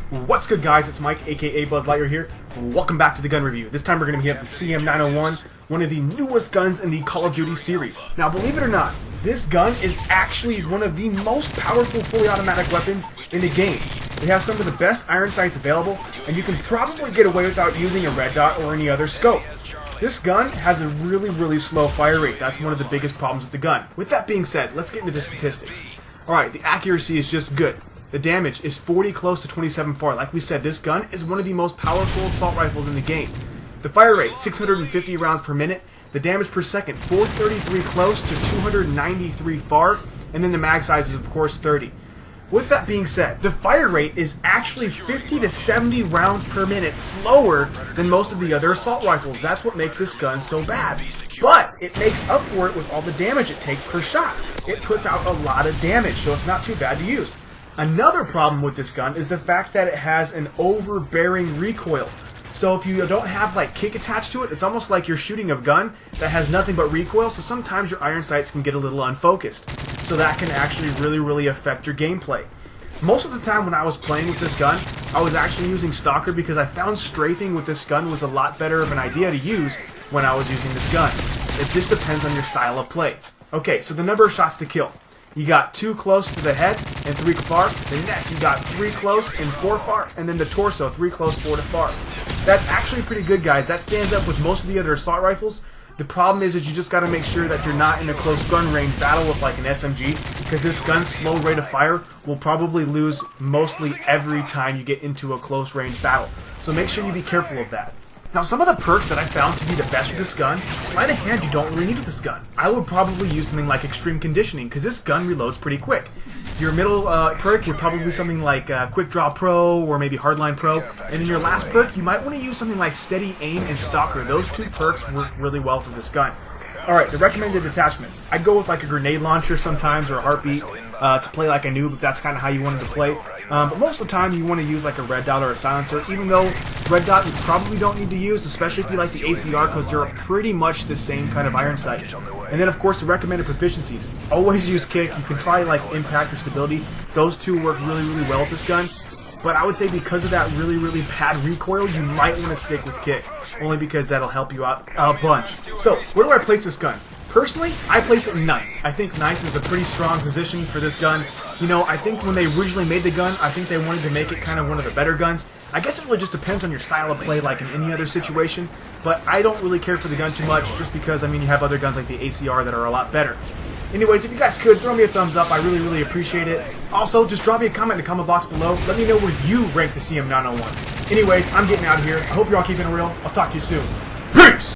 What's good, guys? It's Mike, aka Buzz Lightyear here. Welcome back to the gun review. This time we're going to be at the CM901, one of the newest guns in the Call of Duty series. Now, believe it or not, this gun is actually one of the most powerful fully automatic weapons in the game. It has some of the best iron sights available, and you can probably get away without using a red dot or any other scope. This gun has a really slow fire rate. That's one of the biggest problems with the gun. With that being said, let's get into the statistics. Alright, the accuracy is just good. The damage is 40 close to 27 far. Like we said, this gun is one of the most powerful assault rifles in the game. The fire rate, 650 rounds per minute. The damage per second, 433 close to 293 far. And then the mag size is, of course, 30. With that being said, the fire rate is actually 50 to 70 rounds per minute slower than most of the other assault rifles. That's what makes this gun so bad. But it makes up for it with all the damage it takes per shot. It puts out a lot of damage, so it's not too bad to use. Another problem with this gun is the fact that it has an overbearing recoil. So if you don't have like kick attached to it, it's almost like you're shooting a gun that has nothing but recoil, so sometimes your iron sights can get a little unfocused. So that can actually really affect your gameplay. Most of the time when I was playing with this gun, I was actually using stalker because I found strafing with this gun was a lot better of an idea to use when I was using this gun. It just depends on your style of play. Okay, so the number of shots to kill. You got 2 close to the head and 3 far. The neck, you got 3 close and 4 far. And then the torso, 3 close, 4 to far. That's actually pretty good, guys. That stands up with most of the other assault rifles. The problem is you just got to make sure that you're not in a close gun range battle with like an SMG, because this gun's slow rate of fire will probably lose mostly every time you get into a close range battle. So make sure you be careful of that. Now, some of the perks that I found to be the best with this gun, sleight of hand you don't really need with this gun. I would probably use something like extreme conditioning, because this gun reloads pretty quick. Your middle perk would probably be something like Quick Draw Pro or maybe Hardline Pro. And then your last perk, you might want to use something like Steady Aim and Stalker. Those 2 perks work really well for this gun. Alright, the recommended attachments. I'd go with like a grenade launcher sometimes or a heartbeat to play like a noob if that's kind of how you wanted to play. But most of the time you want to use like a red dot or a silencer, even though red dot you probably don't need to use, especially if you like the ACR, because they're pretty much the same kind of iron sight. And then of course the recommended proficiencies. Always use kick. You can try like impact or stability. Those 2 work really well with this gun. But I would say because of that really bad recoil, you might want to stick with kick, only because that'll help you out a bunch. So, where do I place this gun? Personally, I place it 9th. I think 9th is a pretty strong position for this gun. You know, I think when they originally made the gun, I think they wanted to make it kind of one of the better guns. I guess it really just depends on your style of play, like in any other situation. But I don't really care for the gun too much, just because, I mean, you have other guns like the ACR that are a lot better. Anyways, if you guys could, throw me a thumbs up. I really appreciate it. Also, just drop me a comment in the comment box below. Let me know where you rank the CM901. Anyways, I'm getting out of here. I hope you're all keeping it real. I'll talk to you soon. Peace!